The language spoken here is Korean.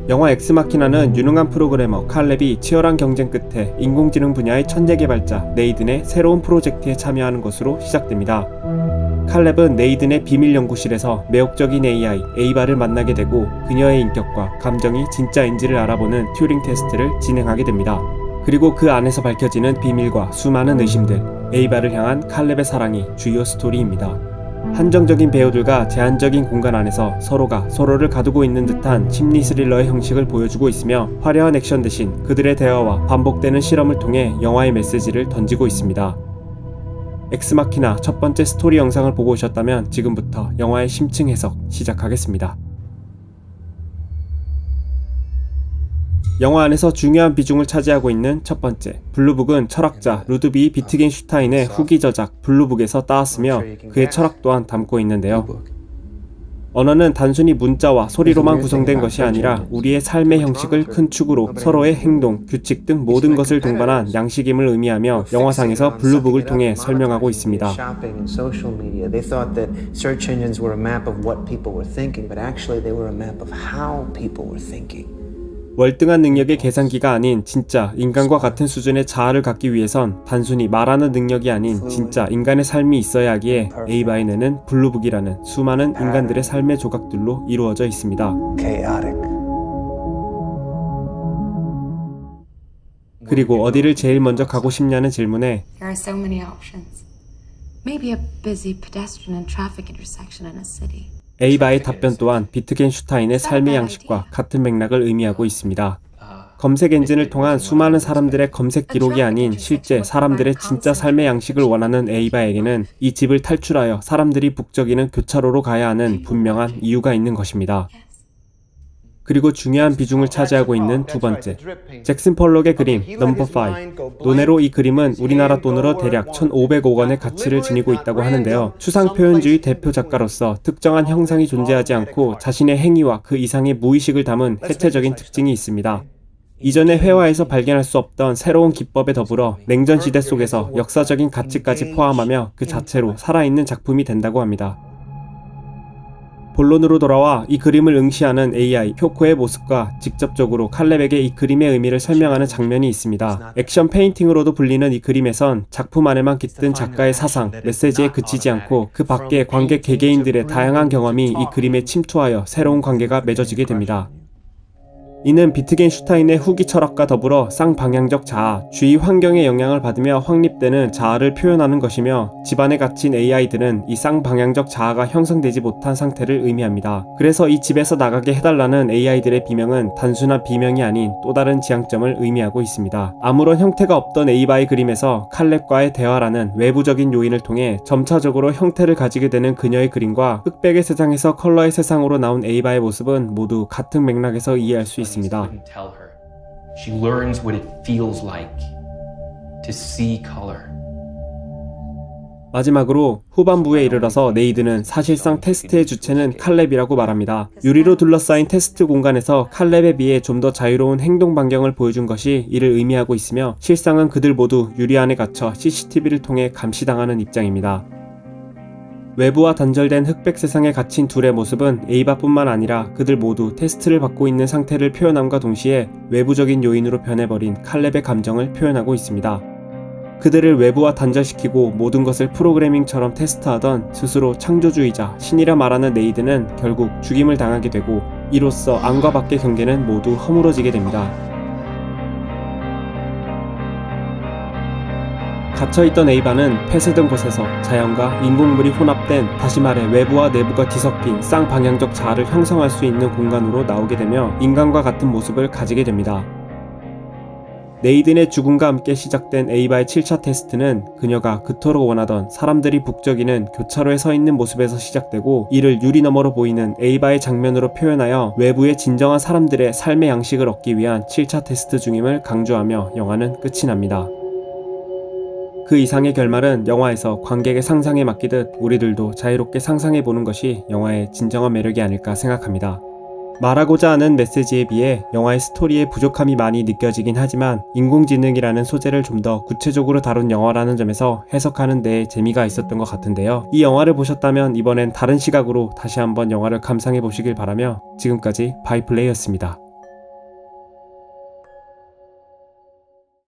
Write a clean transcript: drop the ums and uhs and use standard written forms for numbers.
영화 엑스마키나는 유능한 프로그래머 칼렙이 치열한 경쟁 끝에 인공지능 분야의 천재 개발자 네이든의 새로운 프로젝트에 참여하는 것으로 시작됩니다. 칼렙은 네이든의 비밀 연구실에서 매혹적인 AI 에이바를 만나게 되고 그녀의 인격과 감정이 진짜인지를 알아보는 튜링 테스트를 진행하게 됩니다. 그리고 그 안에서 밝혀지는 비밀과 수많은 의심들, 에이바를 향한 칼렙의 사랑이 주요 스토리입니다. 한정적인 배우들과 제한적인 공간 안에서 서로가 서로를 가두고 있는 듯한 심리 스릴러의 형식을 보여주고 있으며 화려한 액션 대신 그들의 대화와 반복되는 실험을 통해 영화의 메시지를 던지고 있습니다. 엑스마키나 첫 번째 스토리 영상을 보고 오셨다면 지금부터 영화의 심층 해석 시작하겠습니다. 영화 안에서 중요한 비중을 차지하고 있는 첫 번째, 블루북은 철학자 루드비 비트겐슈타인의 후기 저작 블루북에서 따왔으며 그의 철학 또한 담고 있는데요. 언어는 단순히 문자와 소리로만 구성된 것이 아니라 우리의 삶의 형식을 큰 축으로 서로의 행동, 규칙 등 모든 것을 동반한 양식임을 의미하며 영화상에서 블루북을 통해 설명하고 있습니다. 월등한 능력의 계산기가 아닌 진짜 인간과 같은 수준의 자아를 갖기 위해선 단순히 말하는 능력이 아닌 진짜 인간의 삶이 있어야 하기에 에이바의 뇌는 블루북이라는 수많은 인간들의 삶의 조각들로 이루어져 있습니다. 그리고 어디를 제일 먼저 가고 싶냐는 질문에 에이바의 답변 또한 비트겐슈타인의 삶의 양식과 같은 맥락을 의미하고 있습니다. 검색 엔진을 통한 수많은 사람들의 검색 기록이 아닌 실제 사람들의 진짜 삶의 양식을 원하는 에이바에게는 이 집을 탈출하여 사람들이 북적이는 교차로로 가야 하는 분명한 이유가 있는 것입니다. 그리고 중요한 비중을 차지하고 있는 두 번째, 잭슨 펄록의 그림 넘버 5. 논외로 이 그림은 우리나라 돈으로 대략 1,500억 원의 가치를 지니고 있다고 하는데요. 추상표현주의 대표 작가로서 특정한 형상이 존재하지 않고 자신의 행위와 그 이상의 무의식을 담은 해체적인 특징이 있습니다. 이전의 회화에서 발견할 수 없던 새로운 기법에 더불어 냉전 시대 속에서 역사적인 가치까지 포함하며 그 자체로 살아있는 작품이 된다고 합니다. 본론으로 돌아와 이 그림을 응시하는 AI 효코의 모습과 직접적으로 칼렙에게 이 그림의 의미를 설명하는 장면이 있습니다. 액션 페인팅으로도 불리는 이 그림에선 작품 안에만 깃든 작가의 사상, 메시지에 그치지 않고 그 밖의 관객 개개인들의 다양한 경험이 이 그림에 침투하여 새로운 관계가 맺어지게 됩니다. 이는 비트겐슈타인의 후기 철학과 더불어 쌍방향적 자아, 주위 환경의 영향을 받으며 확립되는 자아를 표현하는 것이며 집안에 갇힌 AI들은 이 쌍방향적 자아가 형성되지 못한 상태를 의미합니다. 그래서 이 집에서 나가게 해달라는 AI들의 비명은 단순한 비명이 아닌 또 다른 지향점을 의미하고 있습니다. 아무런 형태가 없던 에이바의 그림에서 칼렙과의 대화라는 외부적인 요인을 통해 점차적으로 형태를 가지게 되는 그녀의 그림과 흑백의 세상에서 컬러의 세상으로 나온 에이바의 모습은 모두 같은 맥락에서 이해할 수 있습니다. She learns what it feels like to see color. 마지막으로 후반부에 이르러서 네이든은 사실상 테스트의 주체는 칼렙이라고 말합니다. 유리로 둘러싸인 테스트 공간에서 칼렙에 비해 좀 더 자유로운 행동 반경을 보여준 것이 이를 의미하고 있으며 실상은 그들 모두 유리 안에 갇혀 CCTV를 통해 감시당하는 입장입니다. 외부와 단절된 흑백 세상에 갇힌 둘의 모습은 에이바뿐만 아니라 그들 모두 테스트를 받고 있는 상태를 표현함과 동시에 외부적인 요인으로 변해버린 칼렙의 감정을 표현하고 있습니다. 그들을 외부와 단절시키고 모든 것을 프로그래밍처럼 테스트하던 스스로 창조주의자, 신이라 말하는 네이든은 결국 죽임을 당하게 되고 이로써 안과 밖의 경계는 모두 허물어지게 됩니다. 갇혀있던 에이바는 폐쇄된 곳에서 자연과 인공물이 혼합된, 다시 말해 외부와 내부가 뒤섞인 쌍방향적 자아를 형성할 수 있는 공간으로 나오게 되며 인간과 같은 모습을 가지게 됩니다. 네이든의 죽음과 함께 시작된 에이바의 7차 테스트는 그녀가 그토록 원하던 사람들이 북적이는 교차로에 서 있는 모습에서 시작되고 이를 유리 너머로 보이는 에이바의 장면으로 표현하여 외부의 진정한 사람들의 삶의 양식을 얻기 위한 7차 테스트 중임을 강조하며 영화는 끝이 납니다. 그 이상의 결말은 영화에서 관객의 상상에 맡기듯 우리들도 자유롭게 상상해보는 것이 영화의 진정한 매력이 아닐까 생각합니다. 말하고자 하는 메시지에 비해 영화의 스토리에 부족함이 많이 느껴지긴 하지만 인공지능이라는 소재를 좀 더 구체적으로 다룬 영화라는 점에서 해석하는 데 재미가 있었던 것 같은데요. 이 영화를 보셨다면 이번엔 다른 시각으로 다시 한번 영화를 감상해 보시길 바라며 지금까지 바이플레이였습니다.